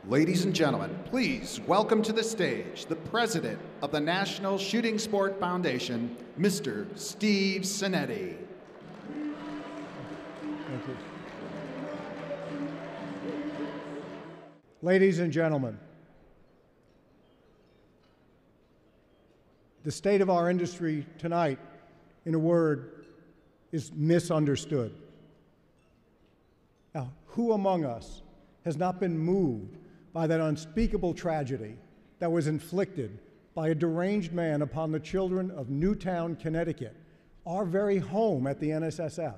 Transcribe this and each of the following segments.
Ladies and gentlemen, please welcome to the stage the President of the National Shooting Sport Foundation, Mr. Steve Sanetti. Thank you. Ladies and gentlemen, the state of our industry tonight, in a word, is misunderstood. Now, who among us has not been moved by that unspeakable tragedy that was inflicted by a deranged man upon the children of Newtown, Connecticut, our very home at the NSSF?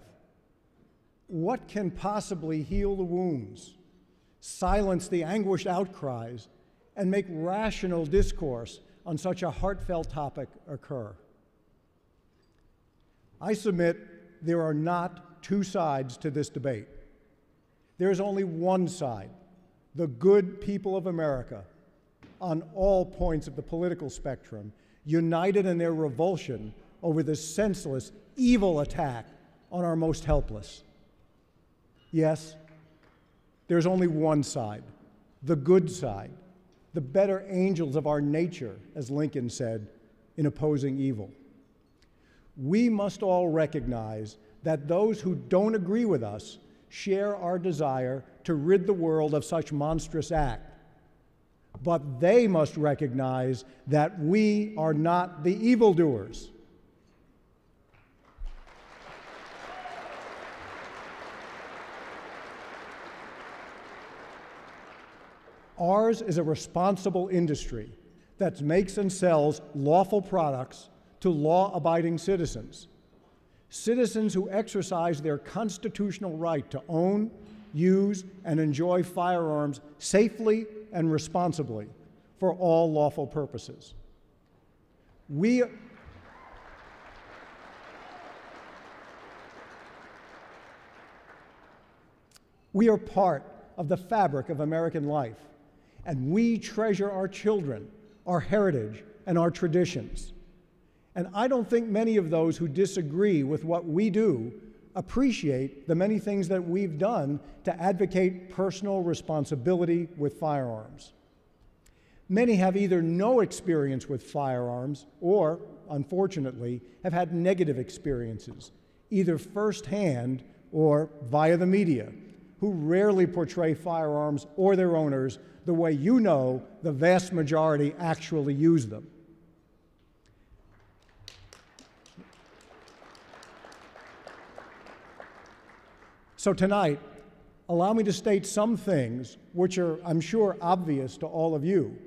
What can possibly heal the wounds, silence the anguished outcries, and make rational discourse on such a heartfelt topic occur? I submit there are not two sides to this debate. There is only one side, the good people of America, on all points of the political spectrum, united in their revulsion over this senseless, evil attack on our most helpless. Yes, there's only one side, the good side, the better angels of our nature, as Lincoln said, in opposing evil. We must all recognize that those who don't agree with us share our desire to rid the world of such monstrous act. But they must recognize that we are not the evildoers. Ours is a responsible industry that makes and sells lawful products to law-abiding citizens. Citizens who exercise their constitutional right to own, use, and enjoy firearms safely and responsibly for all lawful purposes. We are part of the fabric of American life, and we treasure our children, our heritage, and our traditions. And I don't think many of those who disagree with what we do appreciate the many things that we've done to advocate personal responsibility with firearms. Many have either no experience with firearms or, unfortunately, have had negative experiences, either firsthand or via the media, who rarely portray firearms or their owners the way you know the vast majority actually use them. So tonight, allow me to state some things which are, I'm sure, obvious to all of you,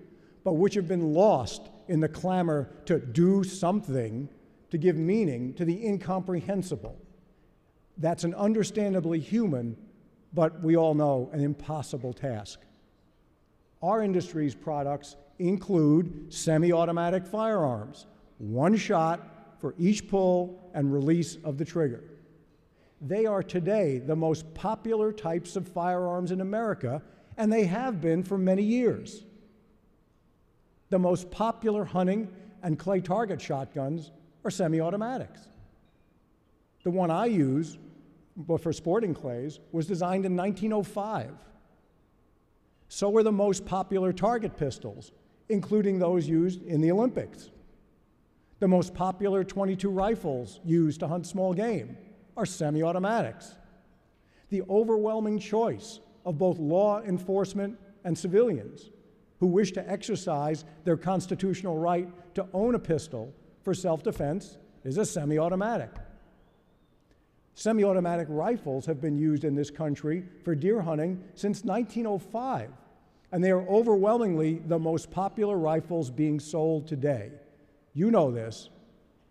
but which have been lost in the clamor to do something to give meaning to the incomprehensible. That's an understandably human, but we all know an impossible task. Our industry's products include semi-automatic firearms, one shot for each pull and release of the trigger. They are today the most popular types of firearms in America, and they have been for many years. The most popular hunting and clay target shotguns are semi-automatics. The one I use, but for sporting clays, was designed in 1905. So are the most popular target pistols, including those used in the Olympics. The most popular .22 rifles used to hunt small game are semi-automatics. The overwhelming choice of both law enforcement and civilians who wish to exercise their constitutional right to own a pistol for self-defense is a semi-automatic. Semi-automatic rifles have been used in this country for deer hunting since 1905, and they are overwhelmingly the most popular rifles being sold today. You know this,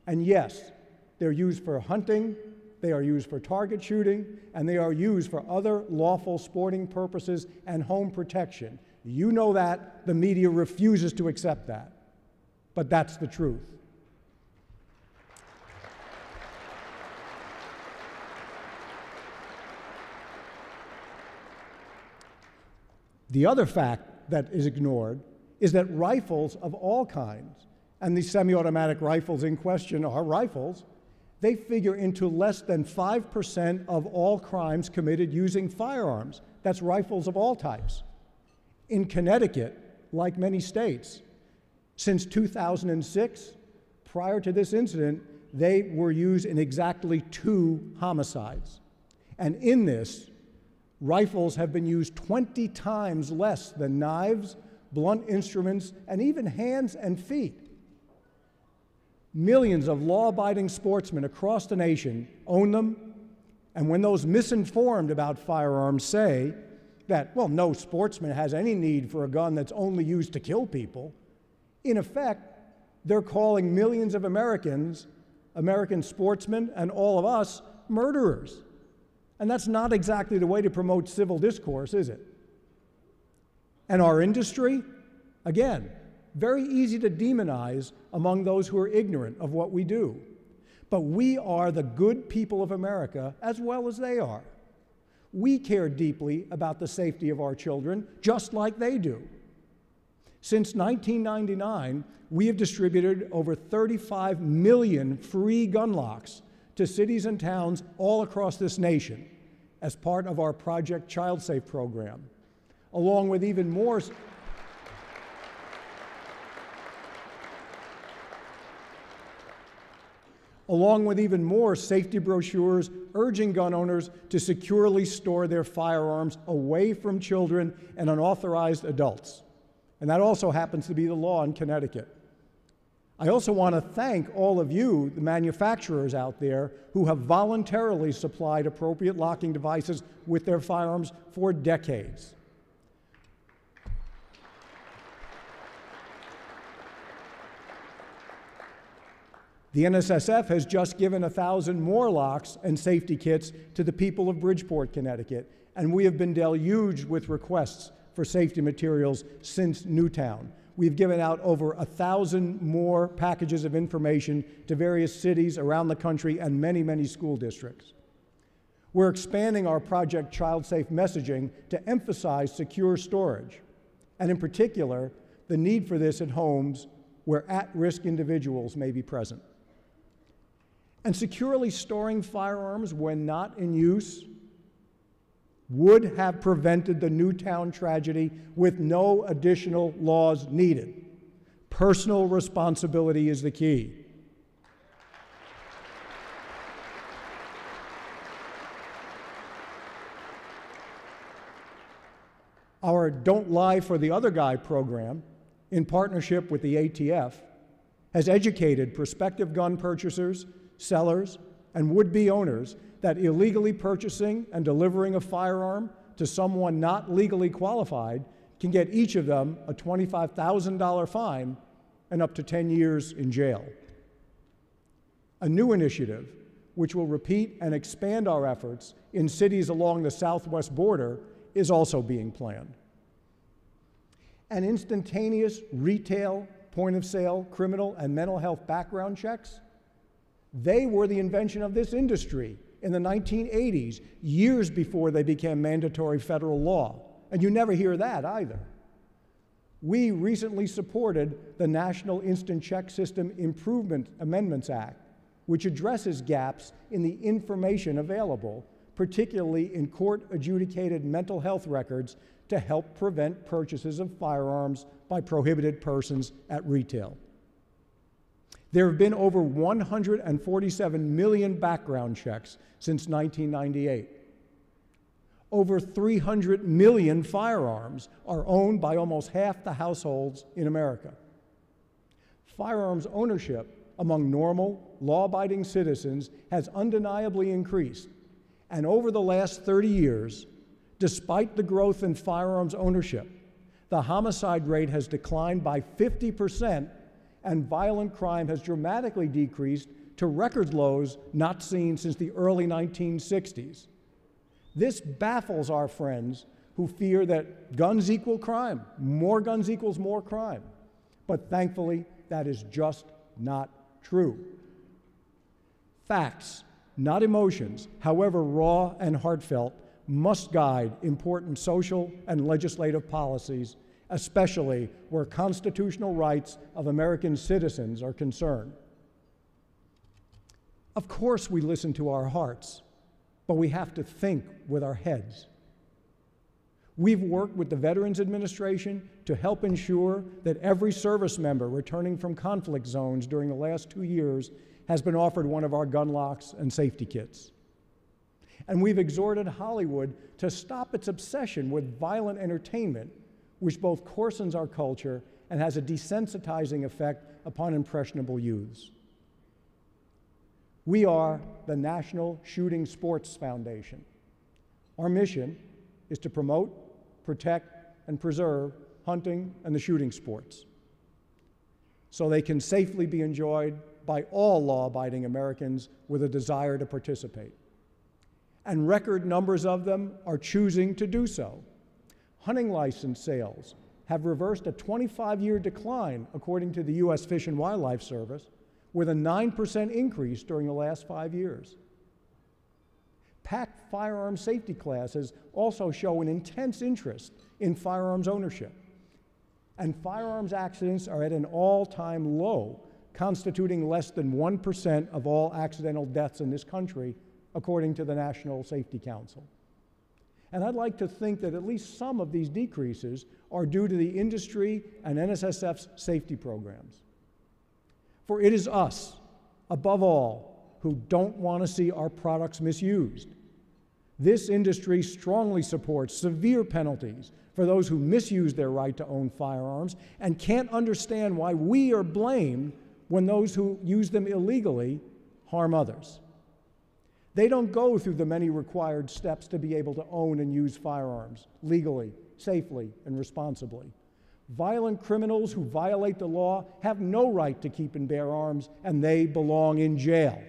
and yes, they're used for hunting, they are used for target shooting, and they are used for other lawful sporting purposes and home protection. You know that. The media refuses to accept that. But that's the truth. The other fact that is ignored is that rifles of all kinds, and the semi-automatic rifles in question are rifles, they figure into less than 5% of all crimes committed using firearms. That's rifles of all types. In Connecticut, like many states, since 2006, prior to this incident, they were used in exactly 2 homicides. And in this, rifles have been used 20 times less than knives, blunt instruments, and even hands and feet. Millions of law-abiding sportsmen across the nation own them, and when those misinformed about firearms say that, well, no sportsman has any need for a gun that's only used to kill people, in effect, they're calling millions of Americans, American sportsmen, and all of us murderers. And that's not exactly the way to promote civil discourse, is it? And our industry, again, very easy to demonize among those who are ignorant of what we do. But we are the good people of America as well as they are. We care deeply about the safety of our children, just like they do. Since 1999, we have distributed over 35 million free gun locks to cities and towns all across this nation as part of our Project Child Safe program, along with even more safety brochures urging gun owners to securely store their firearms away from children and unauthorized adults. And that also happens to be the law in Connecticut. I also want to thank all of you, the manufacturers out there, who have voluntarily supplied appropriate locking devices with their firearms for decades. The NSSF has just given 1,000 more locks and safety kits to the people of Bridgeport, Connecticut, and we have been deluged with requests for safety materials since Newtown. We've given out over 1,000 more packages of information to various cities around the country and many, many school districts. We're expanding our Project Child Safe messaging to emphasize secure storage, and in particular, the need for this at homes where at-risk individuals may be present. And securely storing firearms when not in use would have prevented the Newtown tragedy with no additional laws needed. Personal responsibility is the key. Our Don't Lie for the Other Guy program, in partnership with the ATF, has educated prospective gun purchasers, sellers, and would-be owners that illegally purchasing and delivering a firearm to someone not legally qualified can get each of them a $25,000 fine and up to 10 years in jail. A new initiative, which will repeat and expand our efforts in cities along the southwest border, is also being planned. And instantaneous retail, point-of-sale, criminal, and mental health background checks, they were the invention of this industry in the 1980s, years before they became mandatory federal law. And you never hear that either. We recently supported the National Instant Check System Improvement Amendments Act, which addresses gaps in the information available, particularly in court-adjudicated mental health records, to help prevent purchases of firearms by prohibited persons at retail. There have been over 147 million background checks since 1998. Over 300 million firearms are owned by almost half the households in America. Firearms ownership among normal, law-abiding citizens has undeniably increased, and over the last 30 years, despite the growth in firearms ownership, the homicide rate has declined by 50%, and violent crime has dramatically decreased to record lows not seen since the early 1960s. This baffles our friends who fear that guns equal crime, more guns equals more crime. But thankfully, that is just not true. Facts, not emotions, however raw and heartfelt, must guide important social and legislative policies, especially where constitutional rights of American citizens are concerned. Of course we listen to our hearts, but we have to think with our heads. We've worked with the Veterans Administration to help ensure that every service member returning from conflict zones during the last 2 years has been offered one of our gun locks and safety kits. And we've exhorted Hollywood to stop its obsession with violent entertainment, which both coarsens our culture and has a desensitizing effect upon impressionable youths. We are the National Shooting Sports Foundation. Our mission is to promote, protect, and preserve hunting and the shooting sports so they can safely be enjoyed by all law-abiding Americans with a desire to participate. And record numbers of them are choosing to do so. Hunting license sales have reversed a 25-year decline, according to the U.S. Fish and Wildlife Service, with a 9% increase during the last 5 years. Packed firearm safety classes also show an intense interest in firearms ownership. And firearms accidents are at an all-time low, constituting less than 1% of all accidental deaths in this country, according to the National Safety Council. And I'd like to think that at least some of these decreases are due to the industry and NSSF's safety programs. For it is us, above all, who don't want to see our products misused. This industry strongly supports severe penalties for those who misuse their right to own firearms and can't understand why we are blamed when those who use them illegally harm others. They don't go through the many required steps to be able to own and use firearms legally, safely, and responsibly. Violent criminals who violate the law have no right to keep and bear arms, and they belong in jail.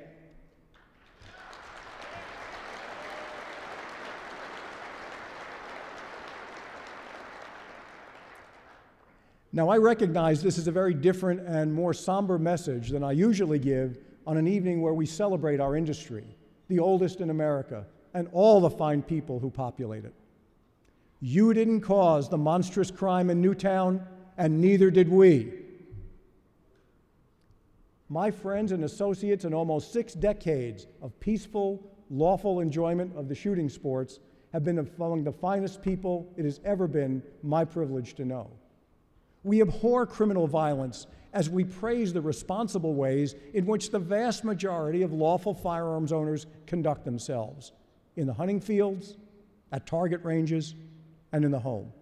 Now, I recognize this is a very different and more somber message than I usually give on an evening where we celebrate our industry, the oldest in America, and all the fine people who populate it. You didn't cause the monstrous crime in Newtown, and neither did we. My friends and associates in almost 6 decades of peaceful, lawful enjoyment of the shooting sports have been among the finest people it has ever been my privilege to know. We abhor criminal violence as we praise the responsible ways in which the vast majority of lawful firearms owners conduct themselves in the hunting fields, at target ranges, and in the home.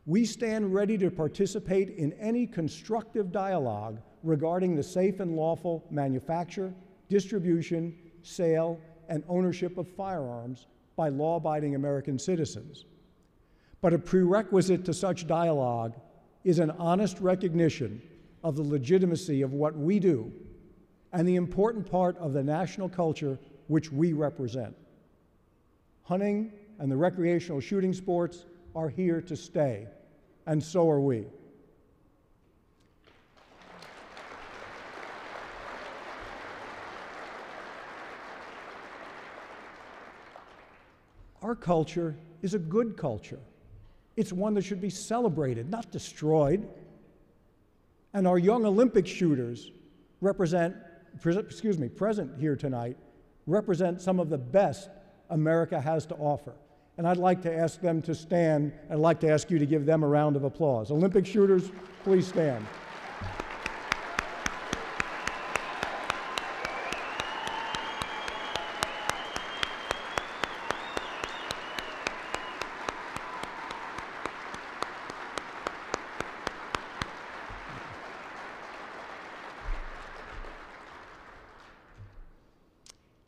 We stand ready to participate in any constructive dialogue regarding the safe and lawful manufacture, distribution, sale, and ownership of firearms by law-abiding American citizens. But a prerequisite to such dialogue is an honest recognition of the legitimacy of what we do and the important part of the national culture which we represent. Hunting and the recreational shooting sports are here to stay, and so are we. Our culture is a good culture. It's one that should be celebrated, not destroyed. And our young Olympic shooters present here tonight, represent some of the best America has to offer. And I'd like to ask them to stand. I'd like to ask you to give them a round of applause. Olympic shooters, please stand.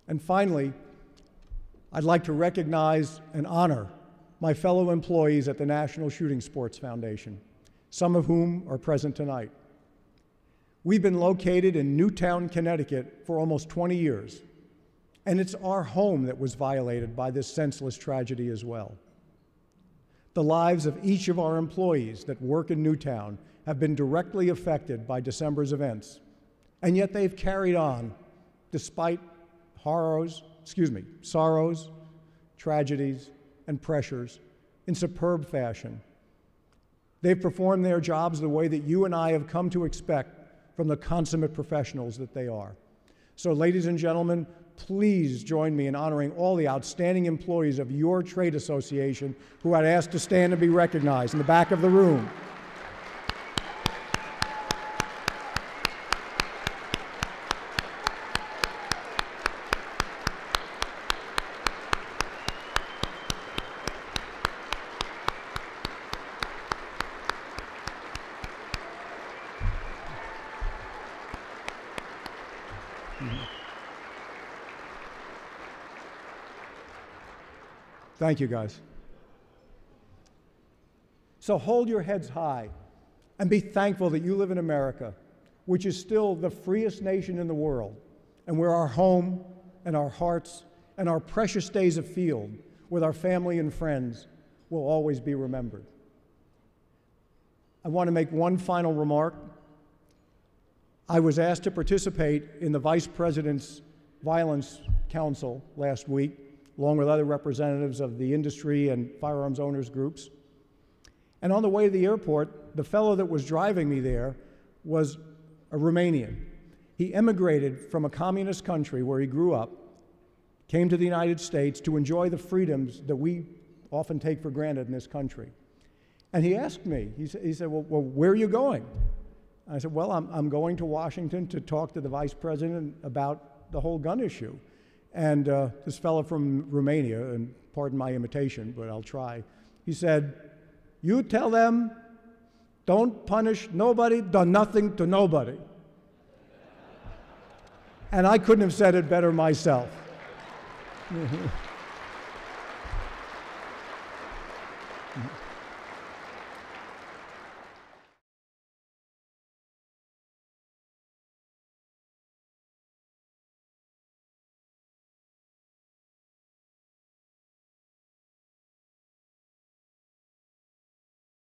And finally, I'd like to recognize and honor my fellow employees at the National Shooting Sports Foundation, some of whom are present tonight. We've been located in Newtown, Connecticut for almost 20 years, and it's our home that was violated by this senseless tragedy as well. The lives of each of our employees that work in Newtown have been directly affected by December's events, and yet they've carried on despite sorrows, tragedies, and pressures in superb fashion. They've performed their jobs the way that you and I have come to expect from the consummate professionals that they are. So, ladies and gentlemen, please join me in honoring all the outstanding employees of your trade association who I'd asked to stand and be recognized in the back of the room. Thank you, guys. So hold your heads high and be thankful that you live in America, which is still the freest nation in the world, and where our home and our hearts and our precious days of field with our family and friends will always be remembered. I want to make one final remark. I was asked to participate in the Vice President's Violence Council last week, along with other representatives of the industry and firearms owners groups. And on the way to the airport, the fellow that was driving me there was a Romanian. He emigrated from a communist country where he grew up, came to the United States to enjoy the freedoms that we often take for granted in this country. And he asked me, he said, well, where are you going? I said, well, I'm going to Washington to talk to the Vice President about the whole gun issue. And this fellow from Romania, and pardon my imitation, but I'll try, he said, you tell them, don't punish nobody, done nothing to nobody. And I couldn't have said it better myself.